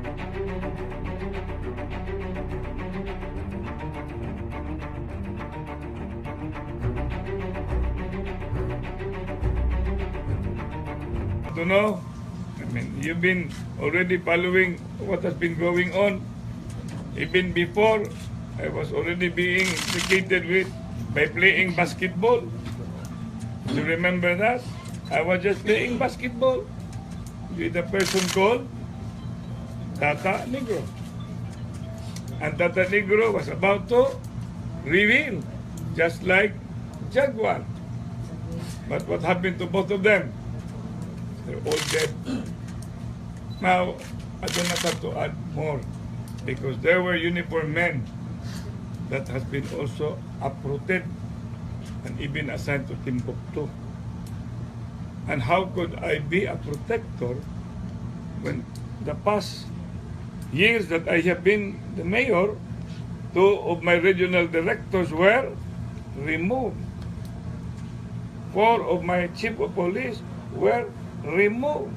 To know, I mean, you've been already following what has been going on. Even before, I was already being implicated with by playing basketball. Do you remember that? I was just playing basketball with a person called Tata Negro. And Tata Negro was about to reveal, just like Jaguar. But what happened to both of them? They're all dead. Now, I do not have to add more because there were uniformed men that has been also uprooted and even assigned to Timbuktu. And how could I be a protector when the past years that I have been the mayor, 2 of my regional directors were removed. 4 of my chief of police were removed.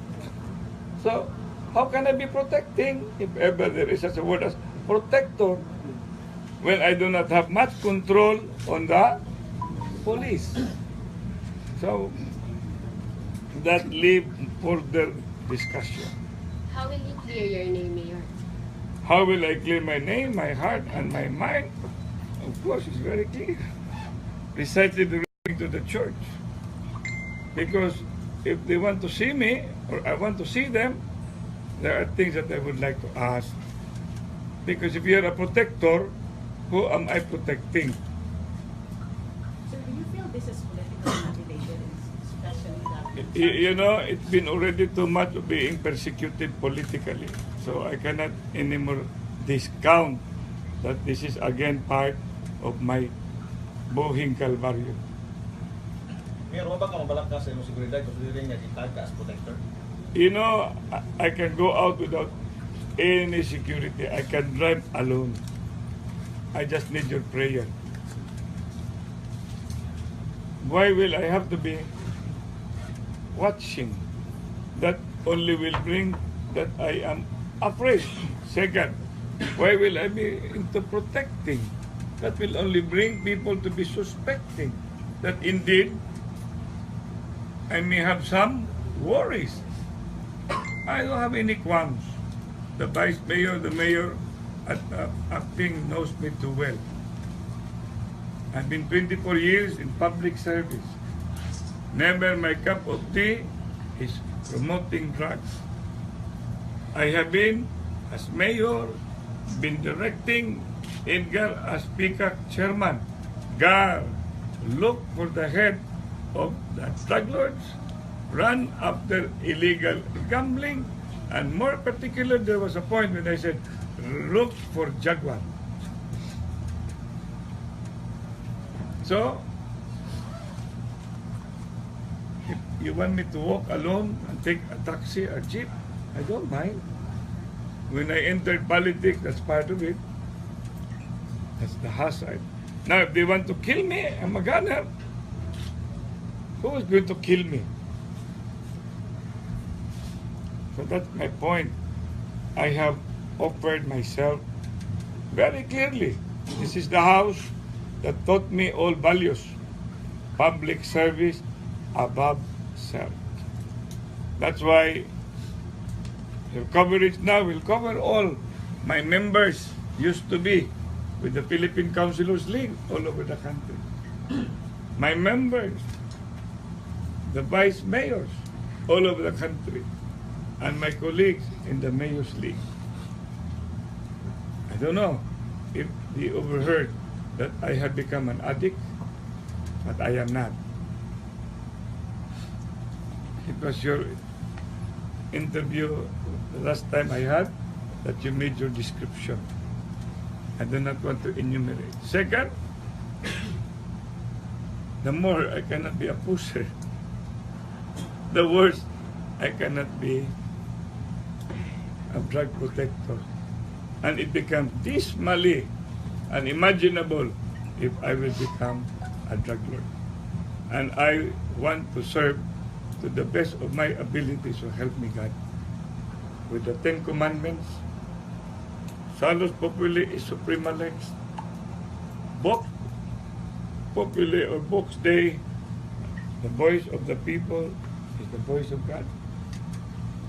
So, how can I be protecting, if ever there is such a word as protector, when I do not have much control on the police? So, that leave further discussion. How will you clear your name, Mayor? How will I clear my name, my heart, and my mind? Of course, it's very clear. Precisely directing to the church. Because if they want to see me, or I want to see them, there are things that I would like to ask. Because if you're a protector, who am I protecting? Sir, do you feel this is political motivation, especially that? You know, it's been already too much of being persecuted politically. So I cannot anymore discount that this is again part of my buhing kalbaryo. Mayor, mo ba ka mabalak ka sa imong seguridad kung dili nga gitag ka as protector? You know, I can go out without any security. I can drive alone. I just need your prayer. Why will I have to be watching? That only will bring that I am afraid. Second, why will I be into protecting? That will only bring people to be suspecting that indeed I may have some worries. I don't have any qualms. The vice mayor, the mayor at acting knows me too well. I've been 24 years in public service. Never my cup of tea is promoting drugs. I have been, as mayor, been directing Edgar as PCAC chairman. God, look for the head of the drug lords, run after illegal gambling, and more particular, there was a point when I said, look for Jaguar. So, if you want me to walk alone and take a taxi or jeep, I don't mind. When I entered politics, that's part of it. That's the hazard. Now, if they want to kill me, I'm a gunner. Who is going to kill me? So that's my point. I have offered myself very clearly. This is the house that taught me all values. Public service above self. That's why your coverage now will cover all my members used to be with the Philippine Councilors League all over the country. My members, the vice mayors all over the country, and my colleagues in the Mayor's League. I don't know if they overheard that I have become an addict, but I am not. It was your interview the last time I had that you made your description. I do not want to enumerate. Second, the more I cannot be a pusher, the worse I cannot be a drug protector. And it becomes dismally unimaginable if I will become a drug lord. And I want to serve to the best of my ability, so help me God. With the 10 Commandments, Salus Populi is Suprema Lex. Vox Populi or Vox Dei, the voice of the people is the voice of God.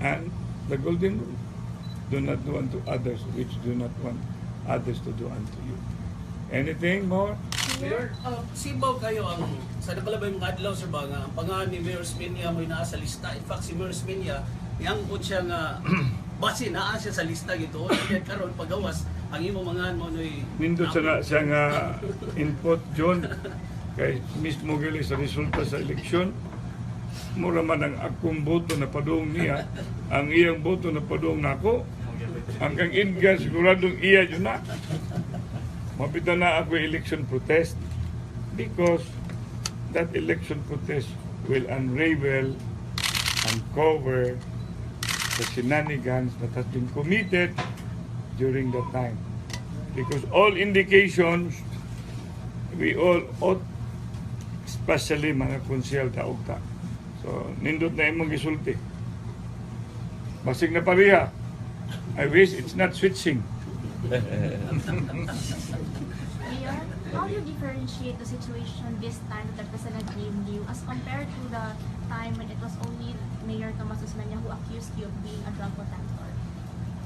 And the golden rule, do not do unto others which do not want others to do unto you. Anything more? Mayor, sibaw kayo ang sa nakalabay mga adlaw sir ba nga ang pangalan ni Mayor Smenia mo naa sa lista. In fact si Mayor Smenia niangkot siya nga base naa siya sa lista gito. Kaya karon pagawas ang imo mga noy Nindot sa siya nga input, John, kay mismo gali sa resulta sa eleksyon, mura man ang akong boto na padung niya, ang iyang boto na padung nako, ang kang Edgar siguradong iya yun na. Mapita na ako election protest because that election protest will unravel, uncover the shenanigans that has been committed during that time. Because all indications, we all ought, especially mga konsyel taugta. So, nindot na imong gisulti. Basig na pareha. I wish it's not switching. Mayor, how do you differentiate the situation this time that the President named you as compared to the time when it was only Mayor Tomas Osmeña who accused you of being a drug protector?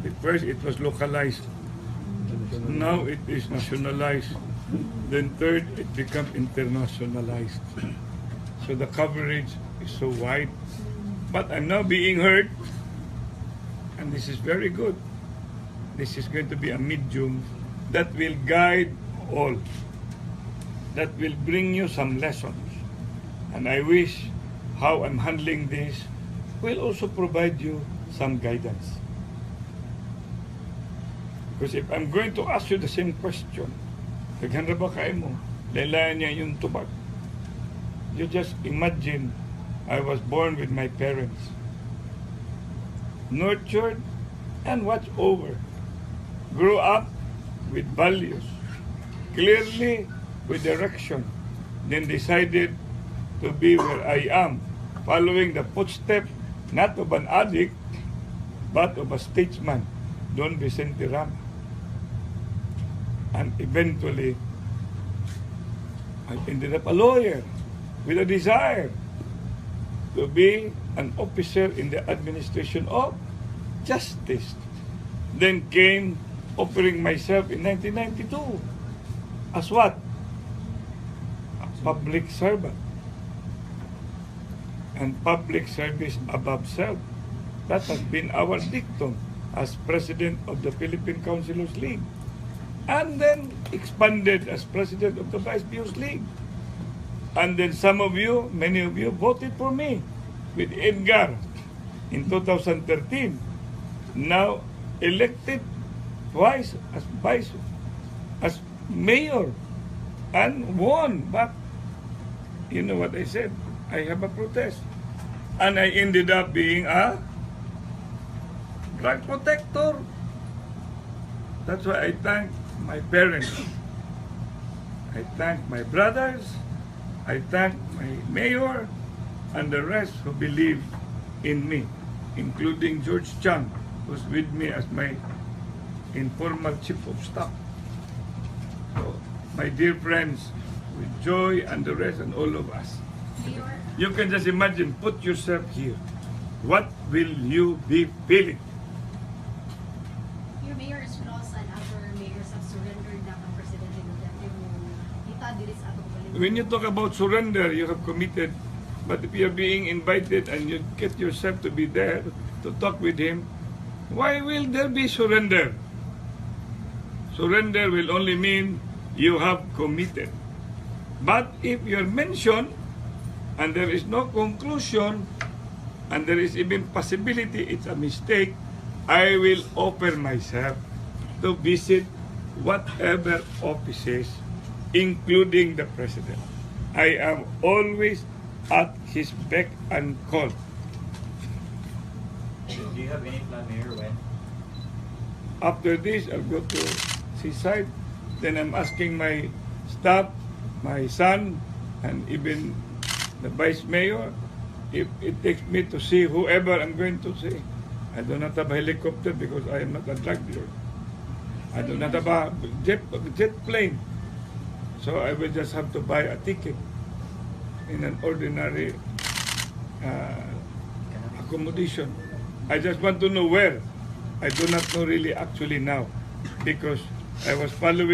At first, it was localized. Now it is nationalized. Then third, it became internationalized. So the coverage is so wide. But I'm now being heard, and this is very good. This is going to be a medium that will guide all, that will bring you some lessons. And I wish how I'm handling this will also provide you some guidance. Because if I'm going to ask you the same question, naghanda ba kayo mo? Lailayan niya yung tubag. You just imagine I was born with my parents, nurtured and watched over, grew up with values, clearly with direction, then decided to be where I am, following the footsteps not of an addict, but of a statesman, Don Vicente Rama. And eventually, I ended up a lawyer with a desire to be an officer in the administration of justice. Then came offering myself in 1992 as what? A public servant. And public service above self. That has been our dictum as president of the Philippine Councilors League. And then expanded as president of the Vice Pius League. And then some of you, many of you, voted for me with Edgar in 2013. Now elected twice as mayor and won. But you know what I said? I have a protest. And I ended up being a drug protector. That's why I thank my parents. I thank my brothers. I thank my mayor and the rest who believe in me, including George Chang, who's with me as my informal chief of staff. So, my dear friends, with Joy and the rest and all of us, you can just imagine, put yourself here. What will you be feeling? Your Mayor Estrada and other mayors have surrendered na kang Presidente Duterte mo kita diri sa atong balik. When you talk about surrender, you have committed. But if you're being invited and you get yourself to be there to talk with him, why will there be surrender? Surrender will only mean you have committed. But if you're mentioned and there is no conclusion and there is even possibility it's a mistake, I will offer myself to visit whatever offices, including the president. I am always at his beck and call. Do you have any plan, Mayor, when? After this, I'll go to seaside. Then I'm asking my staff, my son, and even the vice mayor, if it takes me to see whoever I'm going to see. I do not have a helicopter because I am not a drug dealer. I do not have a jet plane. So I will just have to buy a ticket in an ordinary accommodation. I just want to know where. I do not know really actually now because I was following